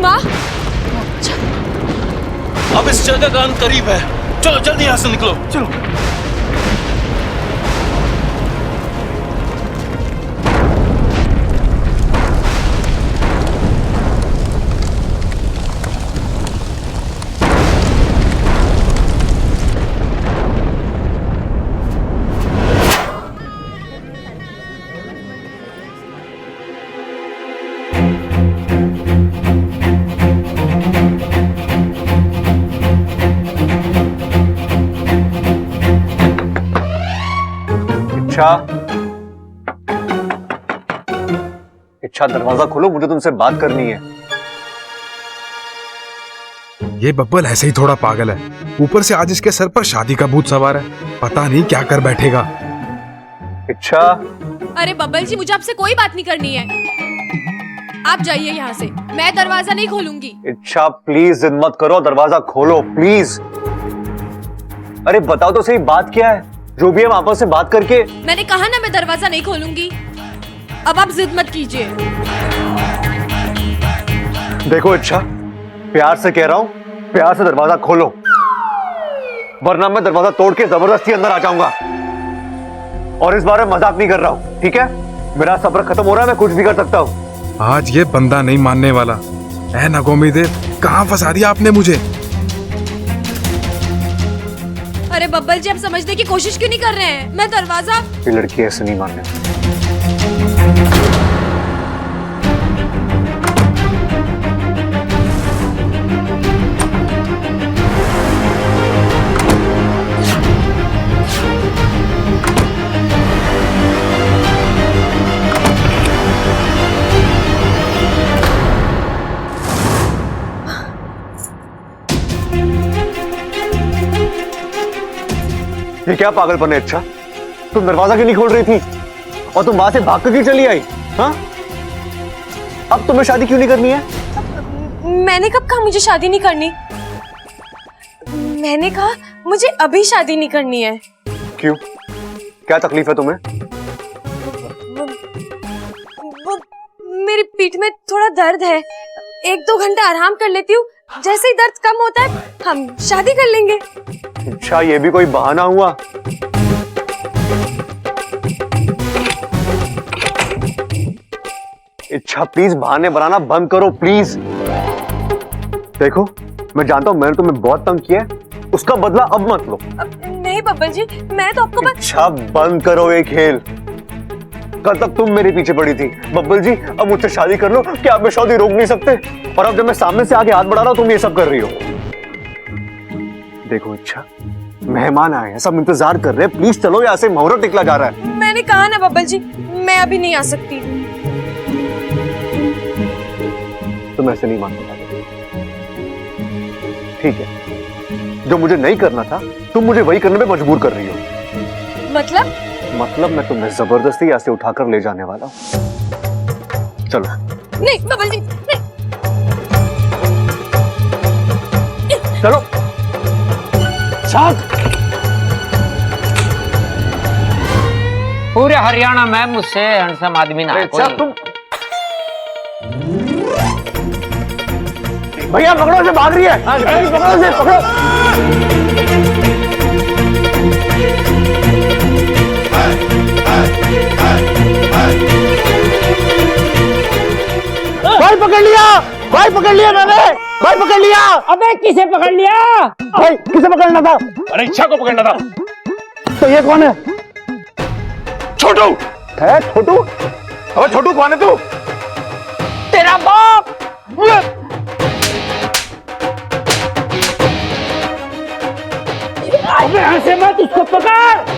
वाह। अब इस जगह का अंत करीब है, चलो जल्दी यहाँ से निकलो। चलो। इच्छा, दरवाजा खोलो, मुझे तुमसे बात करनी है। ये बब्बल ऐसे ही थोड़ा पागल है, ऊपर से आज इसके सर पर शादी का भूत सवार है, पता नहीं क्या कर बैठेगा। इच्छा। अरे बब्बल जी, मुझे आपसे कोई बात नहीं करनी है, आप जाइए यहाँ से, मैं दरवाजा नहीं खोलूंगी। इच्छा प्लीज जिद मत करो, दरवाजा खोलो प्लीज। अरे बताओ तो सही, बात क्या है? जो भी हम आपस से बात करके। मैंने कहा ना मैं दरवाजा नहीं खोलूंगी, अब आप जिद मत कीजिए। देखो इच्छा, प्यार से कह रहा हूं, प्यार से दरवाजा खोलो, वरना मैं दरवाजा तोड़ के जबरदस्ती अंदर आ जाऊंगा। और इस बार मैं मजाक नहीं कर रहा हूं, ठीक है? मेरा सब्र खत्म हो रहा है, मैं कुछ भी कर सकता हूं। आज ये बंदा नहीं मानने वाला। ऐ नगोमी देव, कहां फंसा दिया आपने मुझे? अरे बब्बल जी, आप समझने की कोशिश क्यों नहीं कर रहे हैं? मैं दरवाजा। ये लड़की ऐसे नहीं मानने। ये क्या पागलपन है इच्छा? तुम दरवाजा क्यों नहीं खोल रही थी? और तुम वहां से भाग कर क्यों चली आई? हाँ? अब तुम्हें शादी क्यों नहीं करनी है? मैंने कब कहा मुझे शादी नहीं करनी? मैंने कहा मुझे अभी शादी नहीं करनी है। क्यों? क्या तकलीफ है तुम्हें? वो मेरी पीठ में थोड़ा दर्द है, 1-2 घंटा आराम कर लेती हूँ, जैसे ही दर्द कम होता है हम शादी कर लेंगे। अच्छा, ये भी कोई बहाना हुआ? इच्छा प्लीज बहाने बनाना बंद करो प्लीज। देखो, मैं जानता हूं मैंने तुम्हें बहुत तंग किया है, उसका बदला अब मत लो। नहीं बब्बल जी, मैं तो आपको इच्छा बंद करो ये खेल। कल तक तुम मेरे पीछे पड़ी थी। बब्बल जी, अब मुझसे शादी कर लो, क्या आप शादी रोक नहीं सकते? और अब जब मैं सामने से आगे हाथ बढ़ा रहा हूं, तुम ये सब कर रही हो। देखो इच्छा, मेहमान आए हैं, सब इंतजार कर रहे हैं, प्लीज चलो, यहाँ से मुहूर्त निकला जा रहा है। मैंने कहा ना बब्बल जी, मैं अभी नहीं आ सकती। तुम ऐसे नहीं मान पाते, ठीक है? जो मुझे नहीं करना था, तुम मुझे वही करने में मजबूर कर रही हो। मतलब मैं तुम्हें जबरदस्ती यहाँ से उठाकर ले जाने वाला हूँ। चलो। नहीं बब्बल जी, नहीं। चलो। साथ। पूरे हरियाणा में मुझसे हैंडसम आदमी ना है कोई। तुम भैया पकड़ो, से भाग रही है। पकड़ो से, पकड़ो। भाई पकड़ लिया, भाई पकड़ लिया मैंने, भाई पकड़ लिया। अबे किसे पकड़ लिया? भाई किसे पकड़ना था? अरे इच्छा को पकड़ना था। तो ये कौन है? छोटू है? छोटू? अबे छोटू कौन है तू? तेरा बाप। अबे ऐसे मत, उसको पकड़।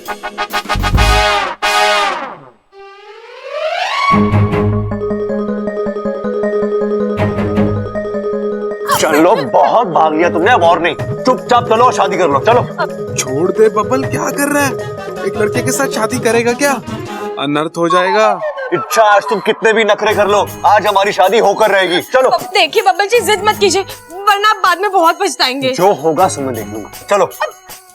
चलो, बहुत भाग लिया तुमने, अब और नहीं। चुपचाप चलो और शादी कर लो, चलो। छोड़ दे बबल, क्या कर रहा है? एक लड़के के साथ शादी करेगा क्या? अनर्थ हो जाएगा। इच्छा, आज तुम कितने भी नखरे कर लो, आज हमारी शादी होकर रहेगी। चलो। देखिए बब्बल जी, जिद मत कीजिए, वरना आप बाद में बहुत पछताएंगे। जो होगा समय देख लूंगा, चलो।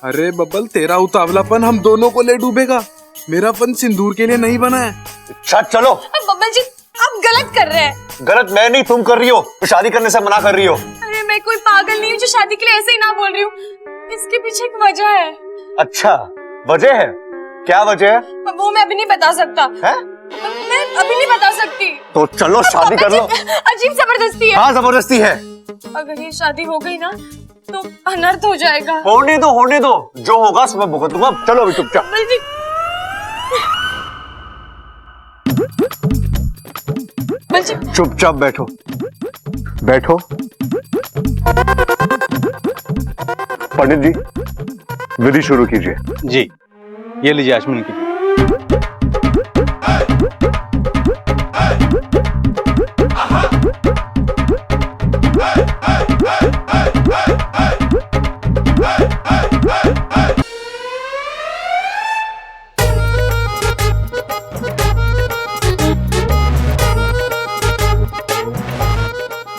अरे बबल, तेरा उतावलापन हम दोनों को ले डूबेगा। मेरा पन सिंदूर के लिए नहीं बना है। इच्छा, चलो। बब्बल जी, आप गलत कर रहे हैं। गलत मैं नहीं, तुम कर रही हो, तो शादी करने से मना कर रही हो। अरे मैं कोई पागल नहीं हूँ जो शादी के लिए ऐसे ही ना बोल रही हूँ। इसके पीछे एक वजह है। अच्छा, वजह है? क्या वजह है? वो मैं अभी नहीं बता सकता। है? मैं अभी नहीं बता सकती। तो चलो शादी कर लो। अजीब जबरदस्ती है। हाँ, जबरदस्ती है। अगर ये शादी हो गई ना तो अनर्थ हो जाएगा। होने दो, होने दो, जो होगा सुबह भुगत दूंगा। चलो अभी चुपचाप। बब्बल जी, बब्बल जी, चुपचाप बैठो, बैठो। पंडित जी, विधि शुरू कीजिए। जी, ये लीजिए आचमन की।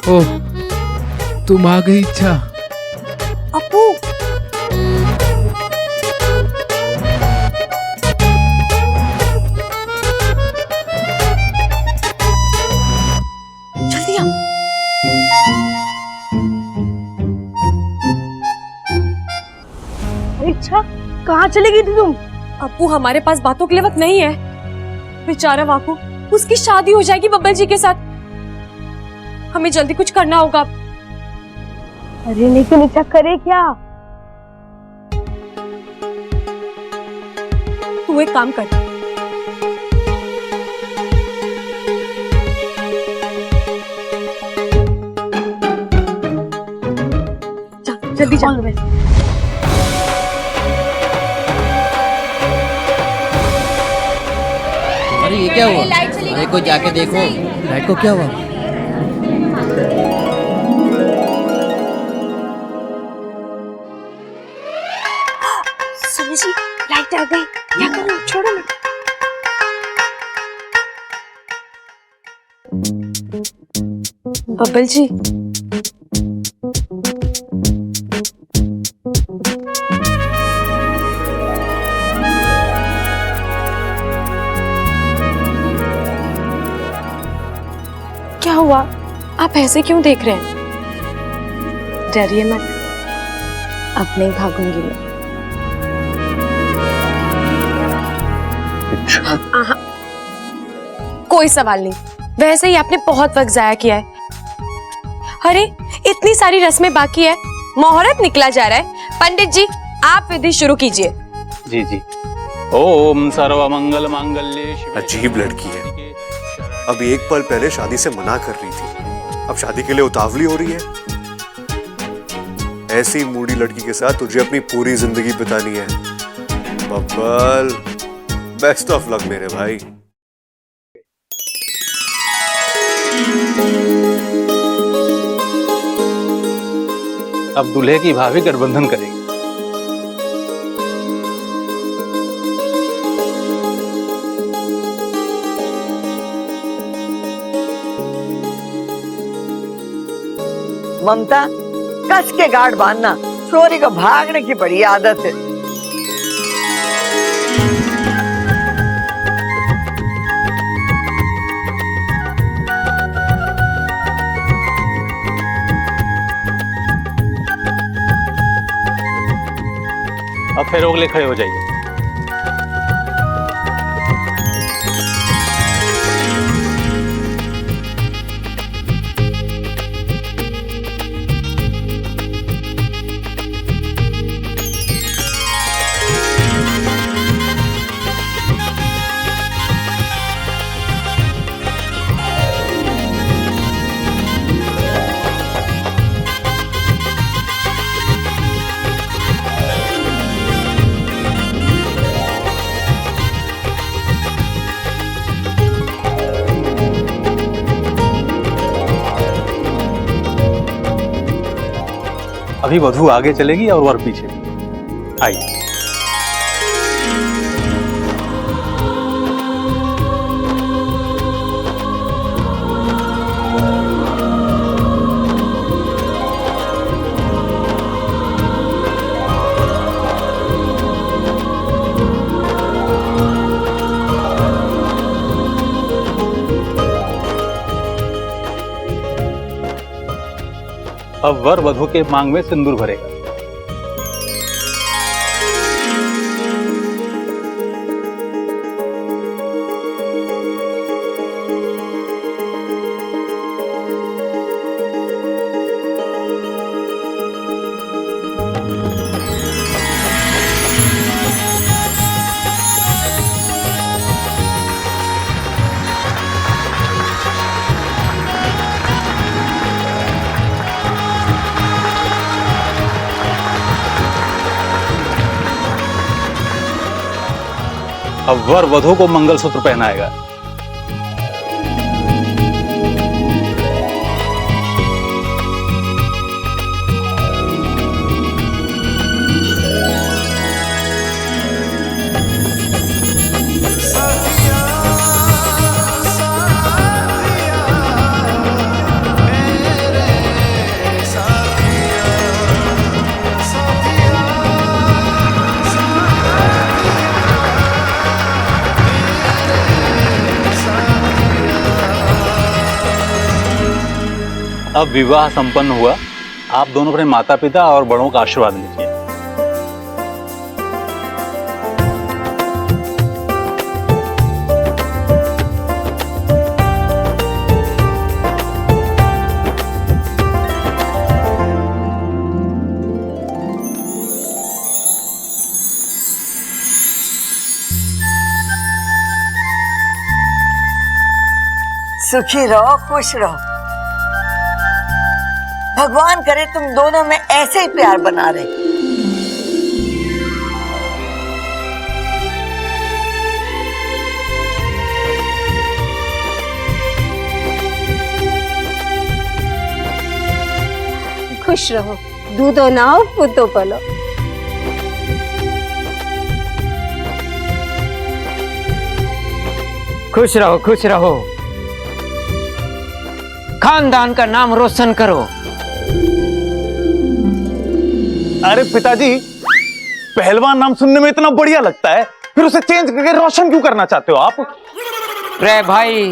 ओह, तुम आ गई इच्छा। अपू, जल्दी आओ। अच्छा, कहाँ चली गई थी तुम? अपू, हमारे पास बातों के लिए वक्त नहीं है। बेचारा वाकू, उसकी शादी हो जाएगी बब्बल जी के साथ। हमें जल्दी कुछ करना होगा। अरे लेकिन इच्छा करे क्या? तू एक काम कर, जा, जल्दी जा। अरे ये क्या हुआ? अरे कोई जाके देखो, लाइट को क्या हुआ? सुनिए जी, लाइट आ गई। क्या करूं? छोड़ो ना। बब्बल जी, क्या हुआ? आप ऐसे क्यों देख रहे हैं? डरिए मत, अब नहीं भागूंगी मैं। आहा, कोई सवाल नहीं। वैसे ही आपने बहुत वक्त जाया किया है। अरे इतनी सारी रस्में बाकी है, मुहूर्त निकला जा रहा है। पंडित जी, आप विधि शुरू कीजिए। जी जी। ओम सर्वमंगल मांगल्ये शिवे। अजीब लड़की है, अभी एक पल पहले शादी से मना कर रही थी, अब शादी के लिए उतावली हो रही है। ऐसी मूडी लड़की के साथ तुझे अपनी पूरी जिंदगी बितानी है बब्बल। बेस्ट ऑफ लक मेरे भाई। अब दूल्हे की भाभी गठबंधन करेगी। ममता, कस के गार्ड बांधना, चोरी को भागने की बड़ी आदत है। अब फिर अगले खड़े हो जाइए। अभी वधू आगे चलेगी और वर पीछे। आइए। अब वर वधू के मांग में सिंदूर भरेगा। अब वर वधू को मंगलसूत्र पहनाएगा। अब विवाह संपन्न हुआ। आप दोनों अपने माता पिता और बड़ों का आशीर्वाद लीजिए। सुखी रहो, खुश रहो। भगवान करे तुम दोनों में ऐसे ही प्यार बना रहे। खुश रहो, दूधो नाओ पुतो पलो। खुश रहो, खुश रहो, खानदान का नाम रोशन करो। अरे पिताजी, पहलवान नाम सुनने में इतना बढ़िया लगता है, फिर उसे चेंज करके रोशन क्यों करना चाहते हो आप? रे भाई,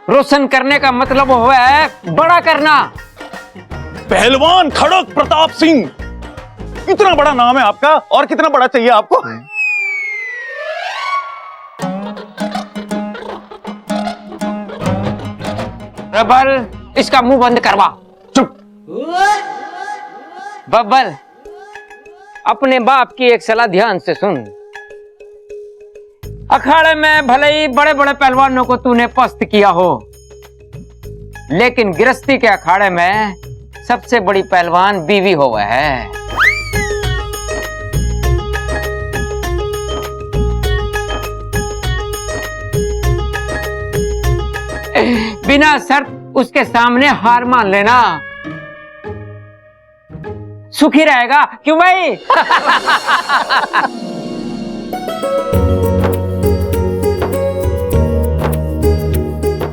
रोशन करने का मतलब हुआ है बड़ा करना। पहलवान खड़क प्रताप सिंह, कितना बड़ा नाम है आपका, और कितना बड़ा चाहिए आपको? बब्बल, इसका मुंह बंद करवा। चुप। बब्बल, अपने बाप की एक सलाह ध्यान से सुन। अखाड़े में भले ही बड़े बड़े पहलवानों को तूने पस्त किया हो, लेकिन गृहस्थी के अखाड़े में सबसे बड़ी पहलवान बीवी हुआ है। बिना शर्त उसके सामने हार मान लेना, सुखी रहेगा। क्यों भाई?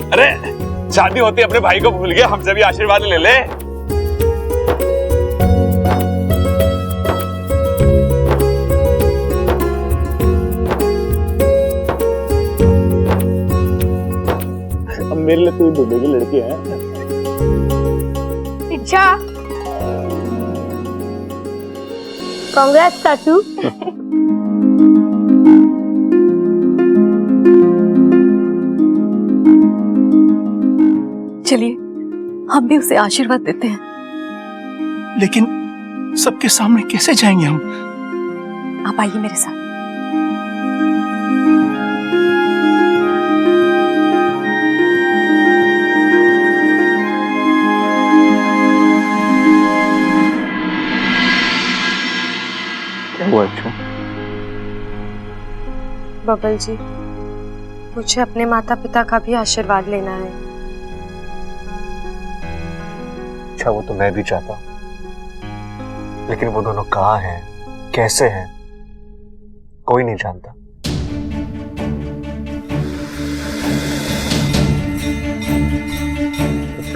अरे शादी होती अपने भाई को भूल गए, हमसे भी आशीर्वाद ले ले। अब मेरे लिए तू दूल्हे की लड़की है। इच्छा, कांग्रेस चाचू। चलिए हम भी उसे आशीर्वाद देते हैं। लेकिन सबके सामने कैसे जाएंगे हम? आप आइए मेरे साथ। अच्छा, बबल जी, मुझे अपने माता पिता का भी आशीर्वाद लेना है। अच्छा, वो तो मैं भी चाहता हूँ, लेकिन वो दोनों कहाँ हैं, कैसे हैं, कोई नहीं जानता।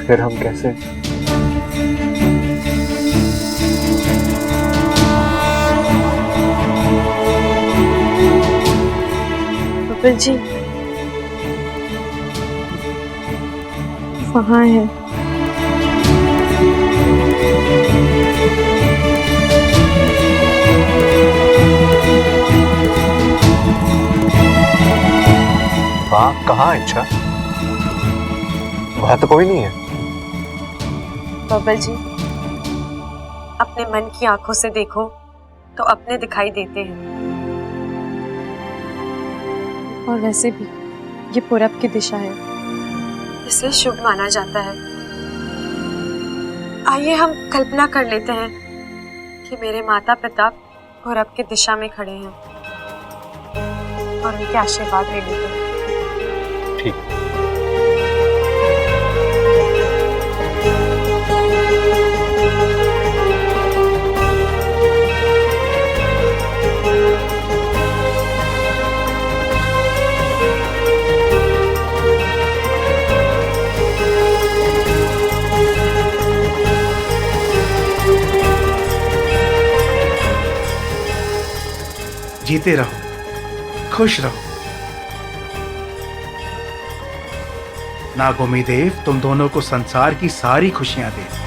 फिर हम कैसे? बब्बल जी वहाँ है। वहाँ कहाँ है? अच्छा, वहाँ तो कोई नहीं है। बब्बल जी अपने मन की आंखों से देखो तो अपने दिखाई देते हैं। और वैसे भी ये पूरब की दिशा है, इसे शुभ माना जाता है। आइए हम कल्पना कर लेते हैं कि मेरे माता पिता पूरब की दिशा में खड़े हैं और उनके आशीर्वाद ले लेते हैं। ठीक। जीते रहो, खुश रहो। नागोमी देव तुम दोनों को संसार की सारी खुशियां दे।